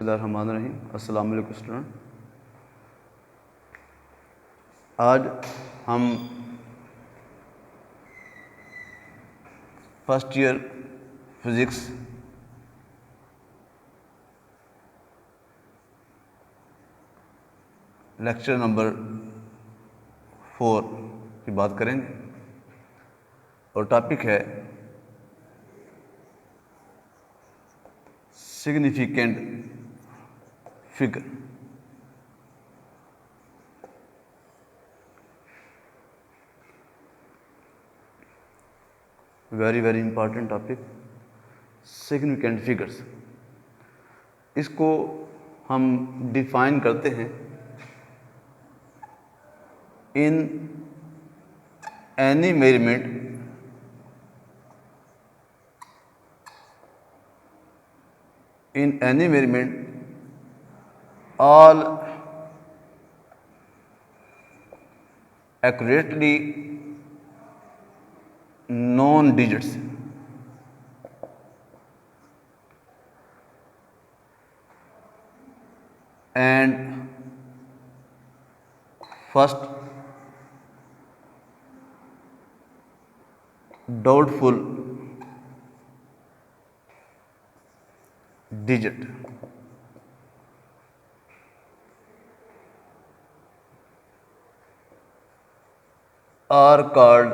बिस्मिल्लाहिर्रहमानिर्रहीम। अस्सलाम वालेकुम स्टूडेंट। आज हम first year physics lecture number 4 की बात करेंगे और टॉपिक है significant figure. Very important topic, significant figures. इसको हम डिफाइन करते हैं in any measurement all accurately known digits and first doubtful digit are called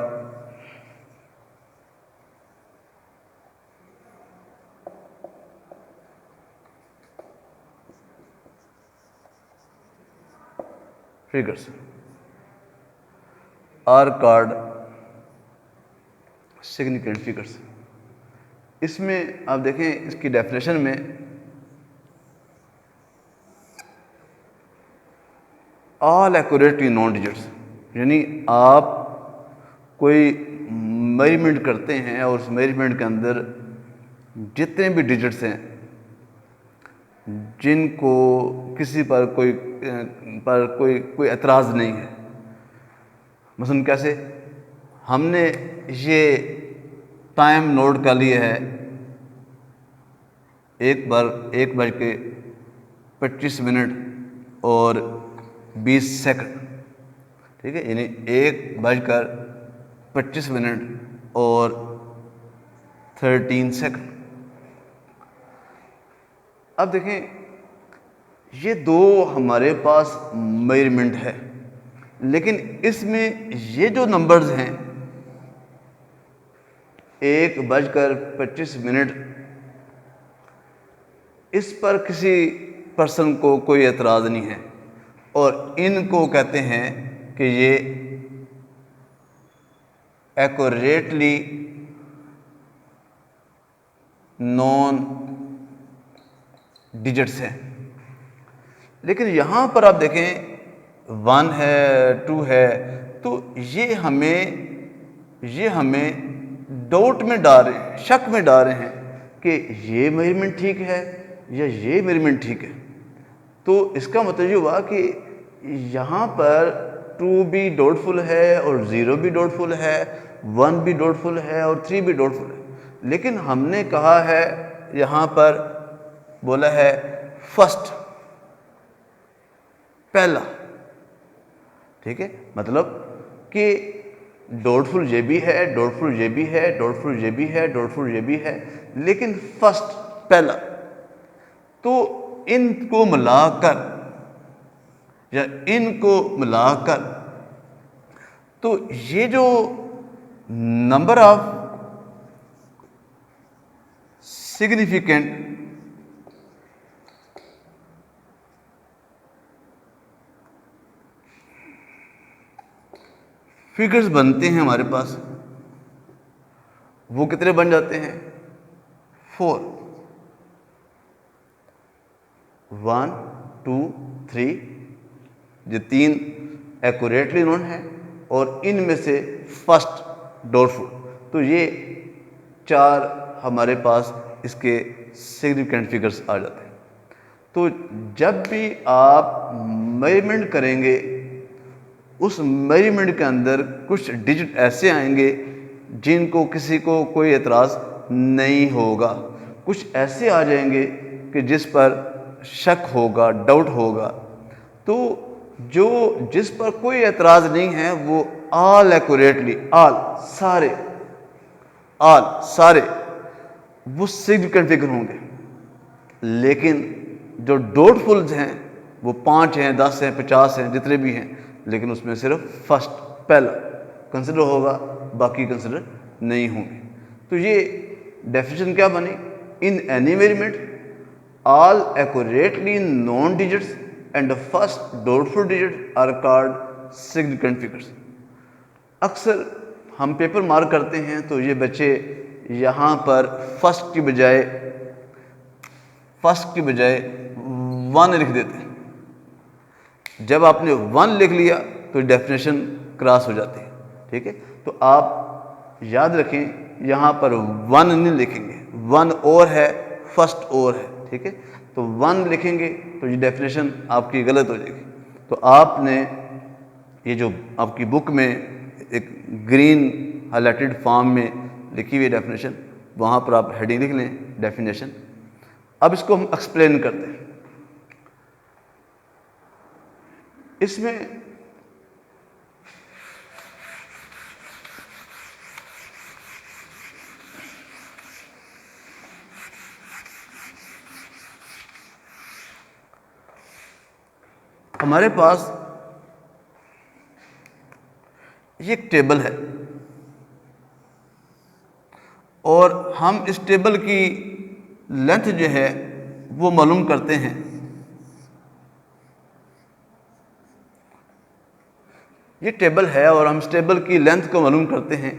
figures, are called significant figures. इसमें आप देखें, इसकी डेफिनेशन में ऑल एक्यूरेटली नॉन डिजिट्स, यानी आप कोई मेजरमेंट करते हैं और उस मेजरमेंट के अंदर जितने भी डिजिट्स हैं जिनको किसी पर कोई एतराज़ नहीं है। मसलन कैसे, हमने ये टाइम नोट कर लिया है 1:25 और 20 सेकंड, ठीक है, यानी 1:25 और 13 सेकंड। अब देखें, ये दो हमारे पास मेजरमेंट है, लेकिन इसमें ये जो नंबर्स हैं 1:25, इस पर किसी पर्सन को कोई एतराज़ नहीं है और इनको कहते हैं कि ये एक्यूरेटली नॉन डिजिट्स हैं। लेकिन यहाँ पर आप देखें 1 है, 2 है, तो ये हमें डाउट में डाल रहे हैं, शक में डाल रहे हैं कि ये मेजरमेंट ठीक है या ये मेजरमेंट ठीक है। तो इसका मतलब ये हुआ कि यहाँ पर 2 भी डाउटफुल है और 0 भी डाउटफुल है, 1 भी डाउटफुल है और 3 भी डाउटफुल है। लेकिन हमने कहा है, यहाँ पर बोला है फर्स्ट, पहला, ठीक है, मतलब कि डाउटफुल ये भी है, डाउटफुल ये भी है, डाउटफुल ये भी है, डाउटफुल ये भी है, लेकिन फर्स्ट, पहला। तो इनको मिलाकर तो ये जो नंबर ऑफ सिग्निफिकेंट फिगर्स बनते हैं हमारे पास, वो कितने बन जाते हैं? 4, 1, 2, 3। ये 3 एक्यूरेटली नोन है और इनमें से फर्स्ट डाउटफुल। तो ये 4 हमारे पास इसके सिग्निफिकेंट फिगर्स आ जाते हैं। तो जब भी आप मेजरमेंट करेंगे, उस मेजरमेंट के अंदर कुछ डिजिट ऐसे आएंगे जिनको किसी को कोई एतराज़ नहीं होगा, कुछ ऐसे आ जाएंगे कि जिस पर शक होगा, डाउट होगा, तो जो जिस पर कोई एतराज़ नहीं है वो ऑल एक्यूरेटली, ऑल सारे वो सिग्निफिकेंट फिगर होंगे। लेकिन जो डाउटफुल्स हैं वो 5 हैं, 10 हैं, 50 हैं, जितने भी हैं, लेकिन उसमें सिर्फ फर्स्ट, पहला कंसिडर होगा, बाकी कंसिडर नहीं होंगे। तो ये डेफिनेशन क्या बनी? In any variant all accurately known digits and the first doubtful digit are called significant figures. अक्सर हम पेपर मार्क करते हैं तो ये बच्चे यहाँ पर फर्स्ट की बजाय 1 लिख देते हैं। जब आपने 1 लिख लिया तो डेफिनेशन क्रॉस हो जाती है। ठीक है, तो आप याद रखें यहाँ पर 1 नहीं लिखेंगे, 1 और है, फर्स्ट और है। ठीक है, तो 1 लिखेंगे तो ये डेफिनेशन आपकी गलत हो जाएगी। तो आपने ये जो आपकी बुक में एक ग्रीन हाईलाइटेड फॉर्म में लिखी हुई डेफिनेशन, वहाँ पर आप हेडिंग लिख लें डेफिनेशन। अब इसको हम एक्सप्लेन करते हैं। इसमें हमारे पास ये एक टेबल है और हम इस टेबल की लेंथ जो है वो मालूम करते हैं। ये टेबल है और हम इस टेबल की लेंथ को मालूम करते हैं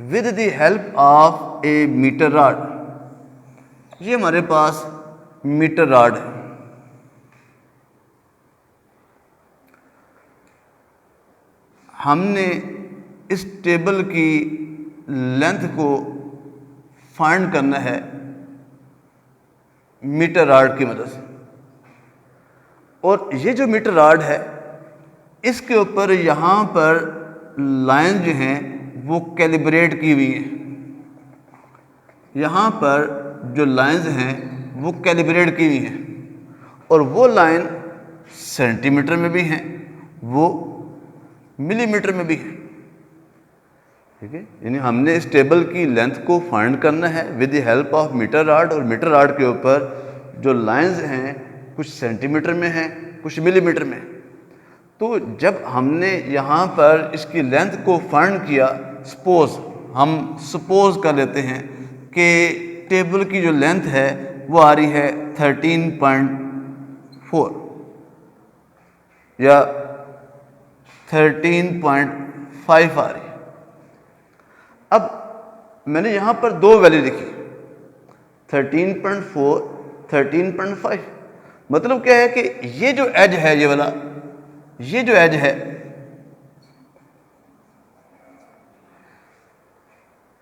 with the help of a metre rod. ये हमारे पास मीटर रॉड है। हमने इस टेबल की लेंथ को फाइंड करना है मीटर रॉड की मदद से। और ये जो मीटर रॉड है इसके ऊपर यहाँ पर लाइन जो हैं वो कैलिब्रेट की हुई हैं। यहाँ पर जो लाइंस हैं वो कैलिब्रेट की हुई हैं और वो लाइन सेंटीमीटर में भी हैं, वो मिलीमीटर में भी है। ठीक है, यानी हमने इस टेबल की लेंथ को फाइंड करना है with the help of metre rod. और मीटर रॉड के ऊपर जो लाइंस हैं कुछ सेंटीमीटर में हैं, कुछ मिलीमीटर में। तो जब हमने यहाँ पर इसकी लेंथ को फाइंड किया, हम सपोज कर लेते हैं कि टेबल की जो लेंथ है वो आ रही है 13.4 या 13.5 आ रही है। अब मैंने यहाँ पर 2 वैल्यू लिखी, 13.4, 13.5। मतलब क्या है कि ये जो एज है, ये वाला, ये जो एज है,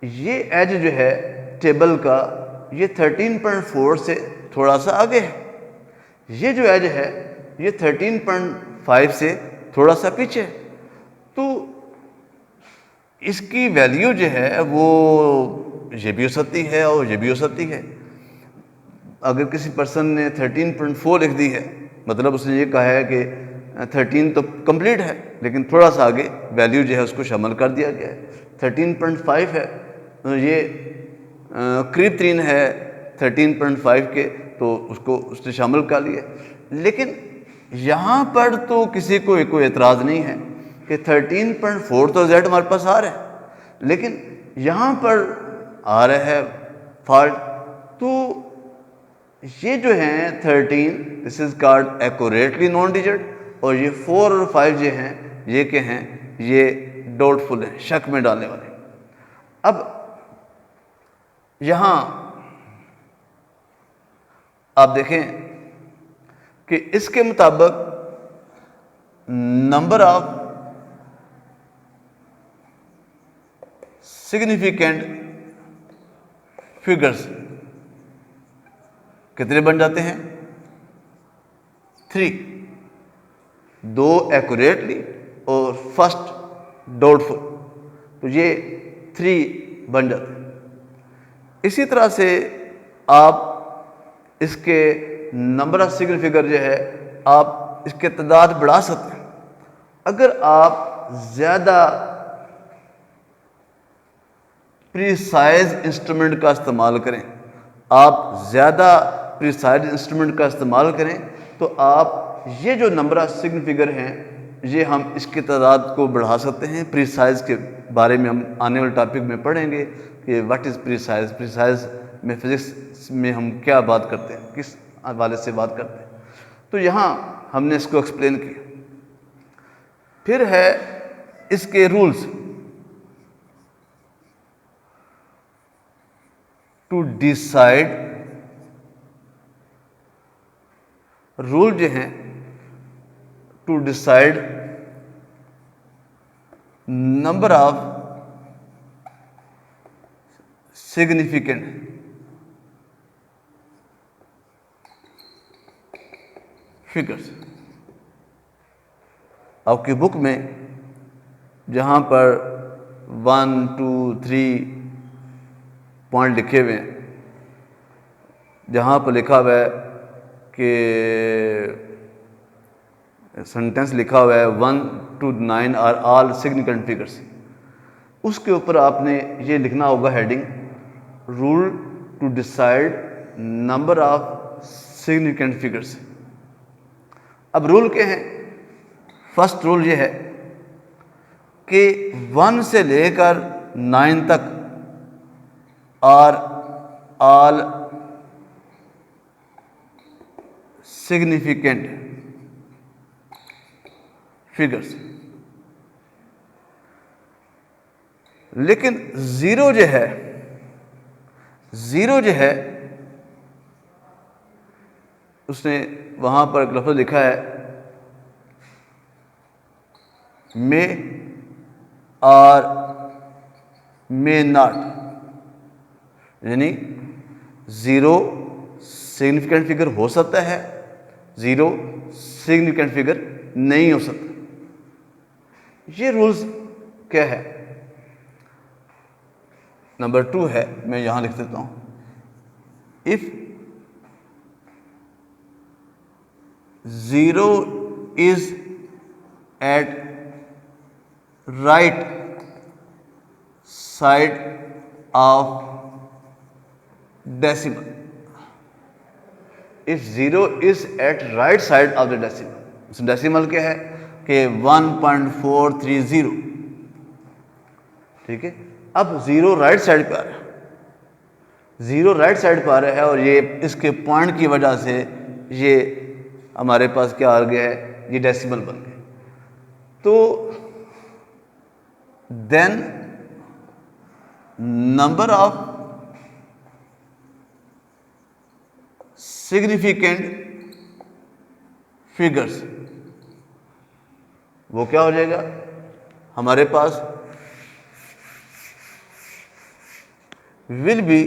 ये एज जो है टेबल का, ये 13.4 से थोड़ा सा आगे है। ये जो एज है ये 13.5 से थोड़ा सा पीछे है। तो इसकी वैल्यू जो है वो ये भी हो सकती है और ये भी हो सकती है। अगर किसी पर्सन ने 13.4 लिख दी है, मतलब उसने ये कहा है कि 13 तो कंप्लीट है लेकिन थोड़ा सा आगे वैल्यू जो है उसको शामिल कर दिया गया है। 13.5 है तो ये करीब 3 है 13.5 के, तो उसको उसने शामिल कर लिया। लेकिन यहाँ पर तो किसी को कोई एतराज़ नहीं है कि 13.4 तो जेड हमारे पास आ रहा है, लेकिन यहाँ पर आ रहा है फॉल्ट। तो ये जो हैं 13, this is called accurately non digit, और ये 4 और 5 जो हैं ये क्या हैं, ये डाउटफुल हैं, शक में डालने वाले। अब यहाँ आप देखें कि इसके मुताबिक नंबर ऑफ सिग्निफिकेंट फिगर्स कितने बन जाते हैं? 3, 2 एक्यूरेटली और फर्स्ट डाउटफुल, तो ये 3 बन जाते हैं। इसी तरह से आप इसके नंबर ऑफ सिग्निफिकेंट फिगर जो है आप इसके तादाद बढ़ा सकते हैं। अगर आप ज़्यादा प्रीसाइज इंस्ट्रूमेंट का इस्तेमाल करें, आप ज़्यादा प्रीसाइज इंस्ट्रूमेंट का इस्तेमाल करें तो आप ये जो नंबर ऑफ सिग्निफिकेंट फिगर हैं ये हम इसकी तादाद को बढ़ा सकते हैं। प्रीसाइज के बारे में हम आने वाले टॉपिक में पढ़ेंगे कि व्हाट इज़ प्रीसाइज, प्रीसाइज में फिजिक्स में हम क्या बात करते हैं, किस हवाले से बात करते हैं। तो यहाँ हमने इसको एक्सप्लेन किया। फिर है इसके रूल्स। टू डिसाइड, रूल जो हैं to decide number of significant figures. आपकी बुक में जहाँ पर 1, 2, 3 पॉइंट लिखे हुए हैं, जहाँ पर लिखा हुआ है कि सेंटेंस लिखा हुआ है 1 to 9 are all significant figures, उसके ऊपर आपने ये लिखना होगा heading rule to decide number of significant figures. अब रूल क्या है? फर्स्ट रूल ये है कि 1 से लेकर 9 तक आर ऑल सिग्निफिकेंट फिगर्स, लेकिन ज़ीरो जो है उसने वहाँ पर एक लफ्ज़ लिखा है मे और मे नॉट, यानी ज़ीरो सिग्निफिकेंट फिगर हो सकता है, ज़ीरो सिग्निफिकेंट फिगर नहीं हो सकता। ये रूल्स क्या है? नंबर 2 है, मैं यहाँ लिख देता हूँ, if zero is at right side of decimal, if zero is at right side of the decimal. Decimal क्या है कि 1.430, ठीक है। अब ज़ीरो राइट साइड पे आ रहा है, ज़ीरो राइट साइड पे आ रहा है और ये इसके पॉइंट की वजह से ये हमारे पास क्या आ गया है, ये डेसिमल बन गया। तो then number of significant figures वो क्या हो जाएगा हमारे पास, विल बी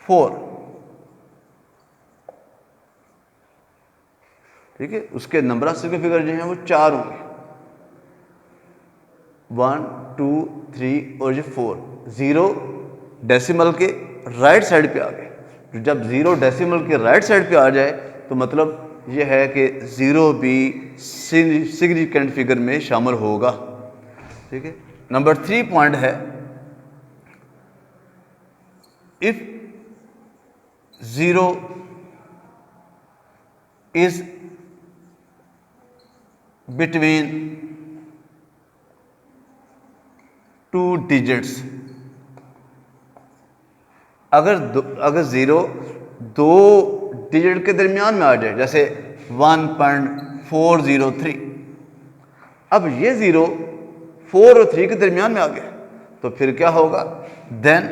4, ठीक है। उसके नंबर ऑफ सिग्निफिकेंट फिगर जो हैं वो 4 होंगे, 1, 2, 3 और ये 4। ज़ीरो डेसिमल के राइट साइड पे आ गए। जब ज़ीरो डेसिमल के राइट साइड पे आ जाए तो मतलब ये है कि ज़ीरो भी सिग्निफिकेंट फिगर में शामिल होगा, ठीक है। नंबर 3 पॉइंट है, if zero is between 2 digits, अगर ज़ीरो 2 डिजिट के दरमियान में आ जाए, जैसे 1.403, अब ये ज़ीरो 4 और 3 के दरमियान में आ गया तो फिर क्या होगा, then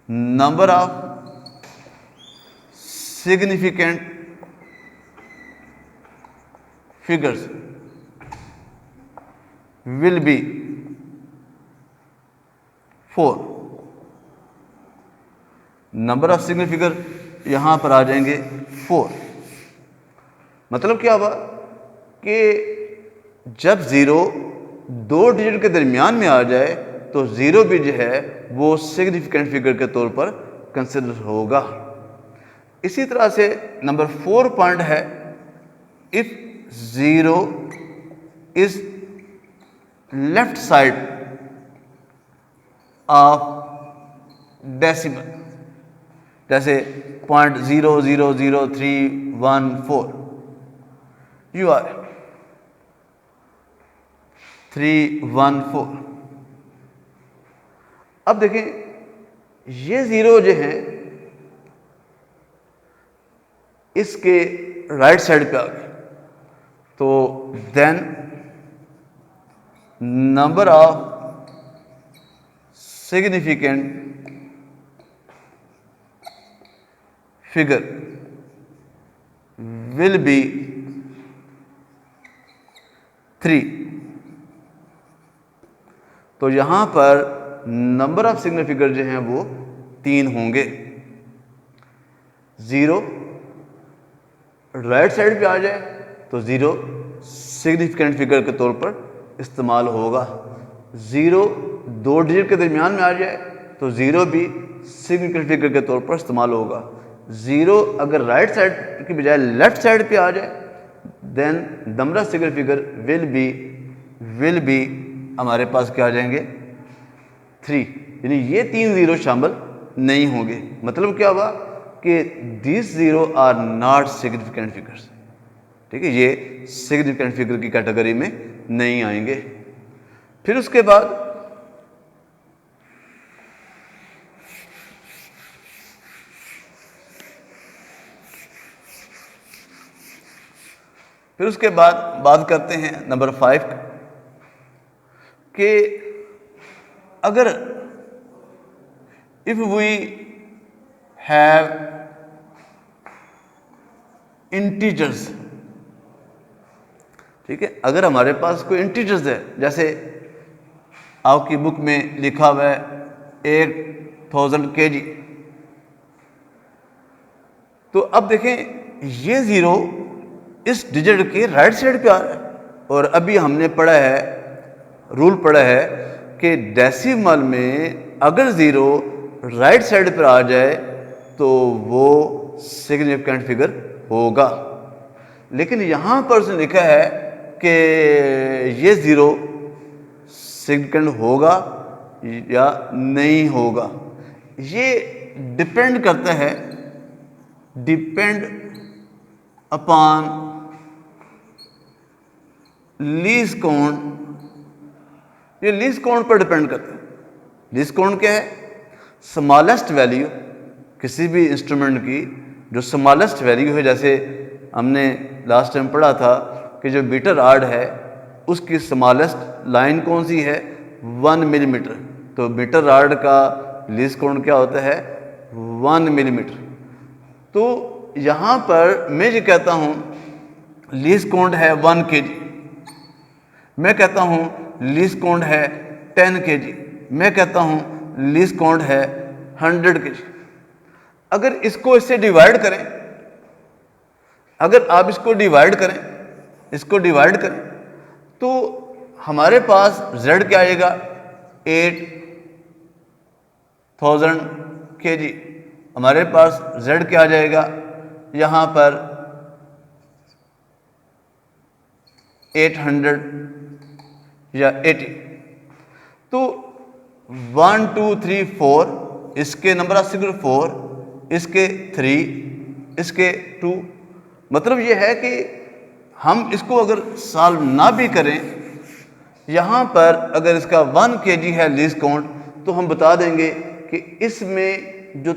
number of significant figures will be 4। Number of significant figure यहां पर आ जाएंगे 4। मतलब क्या हुआ कि जब ज़ीरो 2 डिजिट के दरमियान में आ जाए तो ज़ीरो भी जो है वो सिग्निफिकेंट फिगर के तौर पर कंसिडर होगा। इसी तरह से नंबर 4 पॉइंट है, if 0 is left side of decimal, जैसे 0.000314 यू आर 314। अब देखें ये जीरो जो है इसके राइट साइड पे आ गए, तो then number of significant figure will be 3। तो यहां पर नंबर ऑफ सिग्निफिकेंट फिगर जो हैं वो 3 होंगे। 0 राइट साइड पे आ जाए तो 0 सिग्निफिकेंट फिगर के तौर पर इस्तेमाल होगा। 0 2 डिजिट के दरमियान में आ जाए तो 0 भी सिग्निफिकेंट फिगर के तौर पर इस्तेमाल होगा। 0 अगर राइट साइड की बजाय लेफ्ट साइड पे आ जाए then number of significant figure will be हमारे पास क्या आ जाएंगे 3, यानी ये 3 जीरो शामिल नहीं होंगे। मतलब क्या हुआ कि this zero are not significant figures, ठीक है, ये सिग्निफिकेंट फिगर की कैटेगरी में नहीं आएंगे। फिर उसके बाद बात करते हैं नंबर 5 कि अगर इफ वी हैव इंटीजर्स, ठीक है, अगर हमारे पास कोई इंटीजर्स है, जैसे आपकी बुक में लिखा हुआ है 8000 kg, तो अब देखें ये जीरो इस डिजिट के राइट साइड पे आ रहा है, और अभी हमने पढ़ा है, रूल पढ़ा है कि डेसिमल में अगर जीरो राइट साइड पर आ जाए तो वो सिग्निफिकेंट फिगर होगा। लेकिन यहां पर उसने लिखा है कि ये जीरो सिग्निफिकेंट होगा या नहीं होगा, ये डिपेंड करता है, डिपेंड अपॉन लीस्ट काउंट। ये लीस्ट काउंट पर डिपेंड करता है। लीस्ट काउंट क्या है? स्मॉलेस्ट वैल्यू किसी भी इंस्ट्रूमेंट की जो स्मॉलेस्ट वैल्यू है, जैसे हमने लास्ट टाइम पढ़ा था कि जो बीटर राड है उसकी स्मॉलेस्ट लाइन कौन सी है 1 मिलीमीटर, तो बीटर राड का लीस्ट काउंट क्या होता है 1 मिलीमीटर। तो यहाँ पर मैं ये कहता हूँ लीस्ट काउंट है 1 kg, मैं कहता हूँ लीस्ट काउंट है 10 kg, मैं कहता हूँ लीस्ट काउंट है 100 kg। अगर इसको इससे डिवाइड करें, अगर आप इसको डिवाइड करें तो हमारे पास Z क्या आएगा 8000 kg, हमारे पास Z क्या आ जाएगा यहाँ पर 800 या 80। तो 1 2 3 4 इसके नंबर ऑफ सिग्निफिकेंट 4, इसके 3, इसके 2। मतलब ये है कि हम इसको अगर सॉल्व ना भी करें, यहाँ पर अगर इसका 1 kg है लीस्ट काउंट, तो हम बता देंगे कि इसमें जो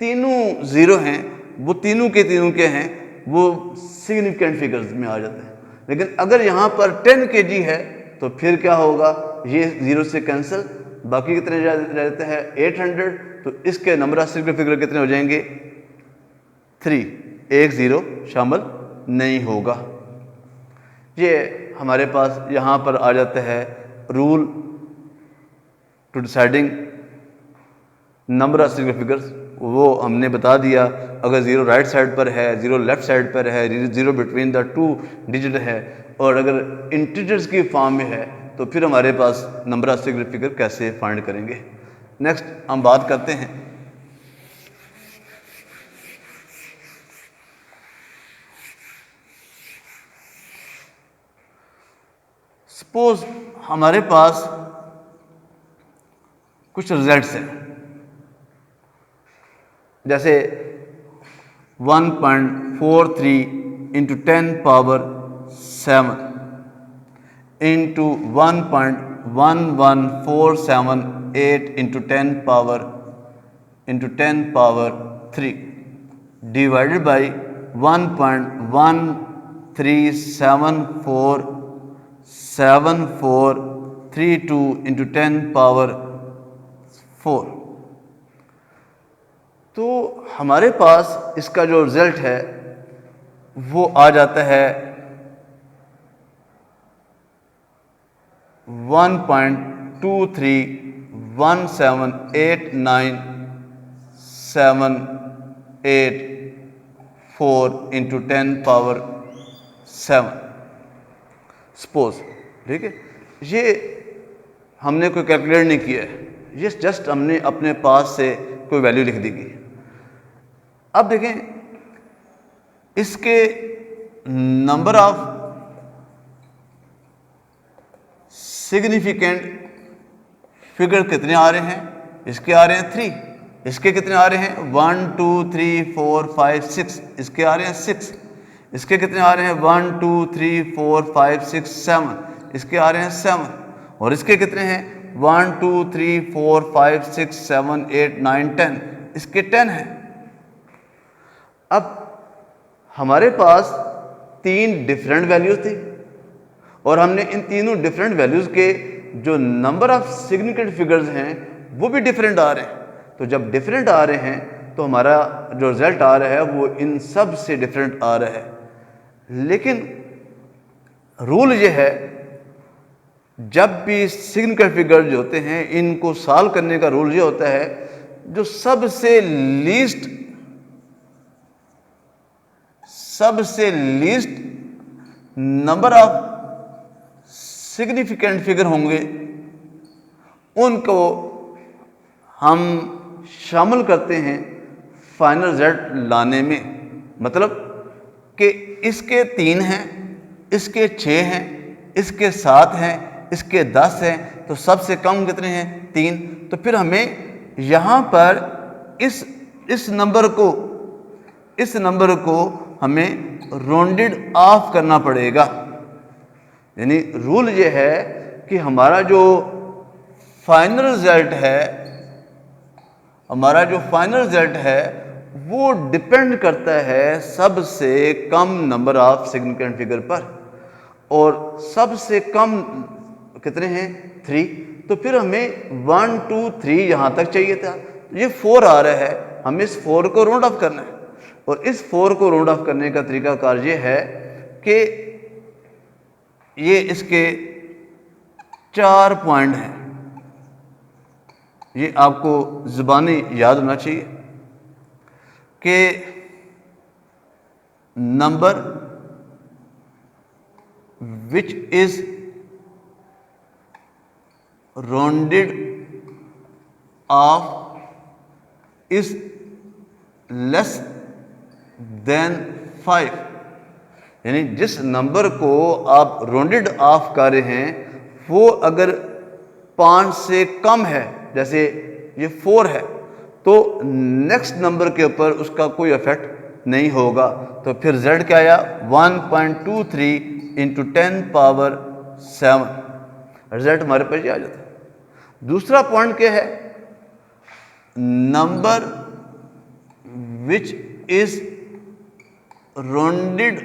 तीनों जीरो हैं वो तीनों के हैं वो सिग्निफिकेंट फिगर्स में आ जाते हैं। लेकिन अगर यहाँ पर 10 kg है तो फिर क्या होगा, ये जीरो से कैंसिल, बाकी कितने रहते हैं 800, तो इसके नंबर ऑफ सिग्निफिकेंट फिगर कितने हो जाएंगे 3, एक जीरो शामिल नहीं होगा। ये हमारे पास यहाँ पर आ जाता है rule to deciding number of significant figures, वो हमने बता दिया। अगर जीरो राइट साइड पर है, जीरो लेफ्ट साइड पर है, जीरो बिटवीन द 2 डिजिट है, और अगर इंटीजर्स की फॉर्म में है तो फिर हमारे पास नंबर ऑफ सिग्निफिकेंट फिगर कैसे फाइंड करेंगे। नेक्स्ट हम बात करते हैं सपोज हमारे पास कुछ रिजल्ट्स हैं, जैसे 1.43 into 10 power 7 into 1.11478 into 10 power 3 divided by 1.137432 into 10 power 4। तो हमारे पास इसका जो रिजल्ट है वो आ जाता है 1.23178978 इंटू 10 पावर 7 सपोज। ठीक है, ये हमने कोई कैलकुलेट नहीं किया है, ये जस्ट हमने अपने पास से कोई वैल्यू लिख दी गई। अब देखें इसके नंबर ऑफ सिग्निफिकेंट फिगर कितने आ रहे हैं, इसके आ रहे हैं 3, इसके कितने आ रहे हैं 1 2 3 4 5 6, इसके आ रहे हैं 6, इसके कितने आ रहे हैं 1 2 3 4 5 6 7, इसके आ रहे हैं 7, और इसके कितने हैं 1 2 3 4 5 6 7 8 9 10, इसके 10 हैं। अब हमारे पास 3 डिफरेंट वैल्यूज थी और हमने इन तीनों डिफरेंट वैल्यूज के जो नंबर ऑफ सिग्निफिकेंट फिगर्स हैं वो भी डिफरेंट आ रहे हैं। तो जब डिफरेंट आ रहे हैं तो हमारा जो रिजल्ट आ रहा है वो इन सब से डिफरेंट आ रहा है। लेकिन रूल ये है, जब भी सिग्निफिकेंट फिगर जो होते हैं इनको सॉल्व करने का रूल ये होता है, जो सबसे least number of significant figure होंगे उनको हम शामिल करते हैं फाइनल रिजल्ट लाने में। मतलब कि इसके 3 हैं, इसके 6 हैं, इसके 7 हैं, इसके 10 हैं, तो सबसे कम कितने हैं 3। तो फिर हमें यहाँ पर इस नंबर को हमें राउंडेड ऑफ करना पड़ेगा। यानी रूल ये है कि हमारा जो फाइनल रिजल्ट है वो डिपेंड करता है सबसे कम नंबर ऑफ सिग्निफिकेंट फिगर पर, और सबसे कम कितने हैं 3। तो फिर हमें 1 2 3 यहाँ तक चाहिए था, ये 4 आ रहा है, हमें इस 4 को राउंड ऑफ करना है। और इस 4 को राउंड ऑफ करने का तरीकाकार ये है कि ये इसके 4 पॉइंट हैं, ये आपको ज़ुबानी याद होना चाहिए कि number which is rounded off is less than 5। यानी जिस नंबर को आप राउंडेड ऑफ कर रहे हैं वो अगर 5 से कम है, जैसे ये 4 है, तो नेक्स्ट नंबर के ऊपर उसका कोई इफेक्ट नहीं होगा। तो फिर रिजल्ट क्या आया 1.23 इंटू 10 पावर 7, रिजल्ट हमारे पास ये आ जाता है। दूसरा पॉइंट क्या है, number which is rounded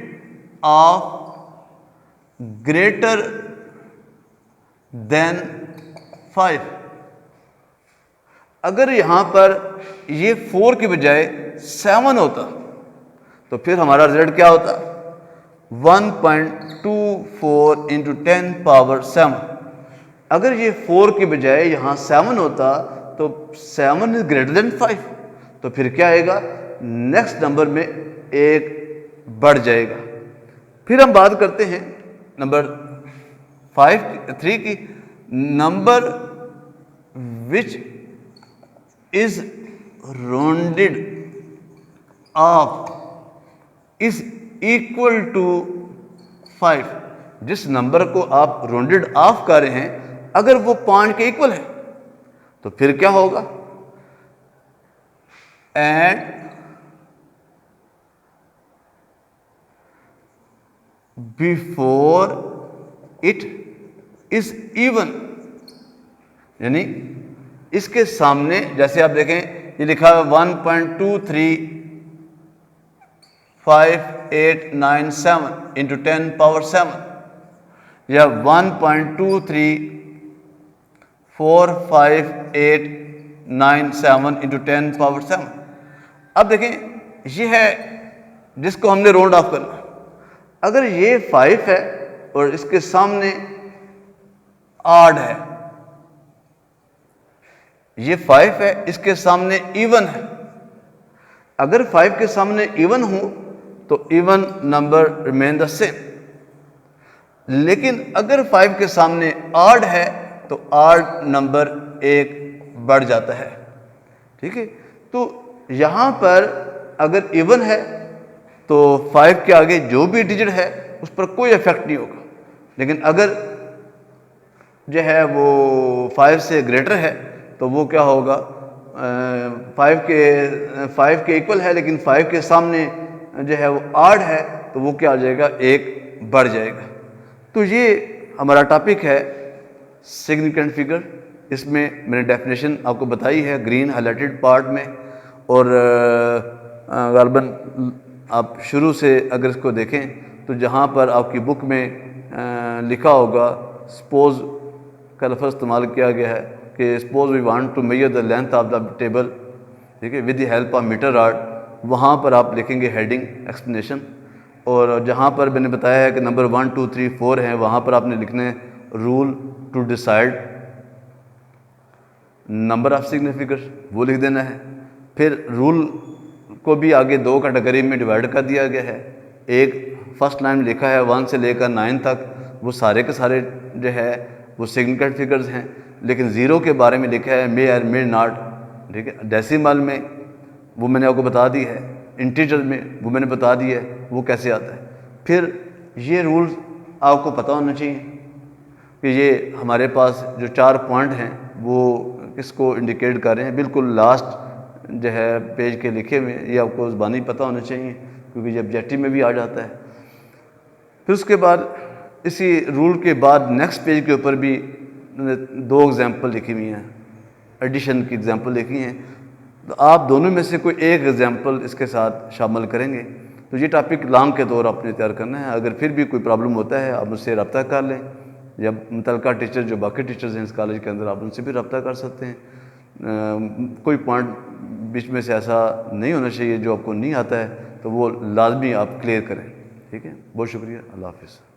of greater than 5। अगर यहां पर ये 4 की बजाय 7 होता तो फिर हमारा रिजल्ट क्या होता 1.24 इंटू 10 पावर 7। अगर ये 4 की बजाय यहां 7 होता तो 7 इज ग्रेटर देन 5, तो फिर क्या आएगा नेक्स्ट नंबर में 1 बढ़ जाएगा। फिर हम बात करते हैं नंबर 3 की, number which is rounded off is equal to 5। जिस नंबर को आप राउंडेड ऑफ कर रहे हैं अगर वो 5 के इक्वल है तो फिर क्या होगा, and before it is even, यानी इसके सामने जैसे आप देखें ये लिखा है 1.23587 इंटू 10 पावर 7 या 1.2345897 इंटू 10 पावर 7। अब देखें ये है जिसको हमने राउंड ऑफ करना। अगर ये 5 है और इसके सामने ऑड है, ये 5 है इसके सामने इवन है, अगर 5 के सामने इवन हो तो even number remain the same, लेकिन अगर 5 के सामने ऑड है तो ऑड नंबर एक बढ़ जाता है। ठीक है, तो यहां पर अगर इवन है तो 5 के आगे जो भी डिजिट है उस पर कोई इफेक्ट नहीं होगा, लेकिन अगर जो है वो 5 से ग्रेटर है तो वो क्या होगा, 5 के इक्वल है लेकिन 5 के सामने जो है वो ऑड है तो वो क्या आ जाएगा, एक बढ़ जाएगा। तो ये हमारा टॉपिक है सिग्निफिकेंट फिगर। इसमें मैंने डेफिनेशन आपको बताई है ग्रीन हाईलाइटेड पार्ट में, और गालबन आप शुरू से अगर इसको देखें तो जहाँ पर आपकी बुक में लिखा होगा सपोज का लफ्ज़ इस्तेमाल किया गया है कि suppose we want to measure the length of the table, ठीक है, with the help of metre rod, वहाँ पर आप लिखेंगे हेडिंग एक्सप्लेनेशन, और जहाँ पर मैंने बताया है कि नंबर 1 2 3 4 हैं वहाँ पर आपने लिखने rule to decide number of significant, वो लिख देना है। फिर रूल को भी आगे 2 कैटेगरी में डिवाइड कर दिया गया है। एक फर्स्ट लाइन लिखा है 1 से लेकर 9 तक, वो सारे के सारे जो है वो सिग्निफिकेंट फिगर्स हैं, लेकिन ज़ीरो के बारे में लिखा है मे और मे नॉट। ठीक है, डेसिमल में वो मैंने आपको बता दी है, इंटीजर में वो मैंने बता दी है वो कैसे आता है। फिर ये रूल्स आपको पता होना चाहिए कि ये हमारे पास जो 4 पॉइंट हैं वो किसको इंडिकेट कर रहे हैं, बिल्कुल लास्ट जो है पेज के लिखे हुए, ये आपको ज़बानी पता होना चाहिए क्योंकि ये ऑब्जेक्टिव में भी आ जाता है। फिर उसके बाद इसी रूल के बाद नेक्स्ट पेज के ऊपर भी 2 एग्जाम्पल लिखी हुई हैं, एडिशन की एग्जाम्पल लिखी हैं, तो आप दोनों में से कोई एक एग्जाम्पल इसके साथ शामिल करेंगे। तो ये टॉपिक लॉन्ग के तौर आपने तैयार करना है। अगर फिर भी कोई प्रॉब्लम होता है आप मुझसे रब्ता कर लें, या मुतलका टीचर जो बाकी टीचर्स हैं इस कॉलेज के अंदर आप उनसे भी रब्ता कर सकते हैं। कोई पॉइंट बीच में से ऐसा नहीं होना चाहिए जो आपको नहीं आता है, तो वो लाजमी आप क्लियर करें। ठीक है, बहुत शुक्रिया, अल्लाह हाफ़िज़।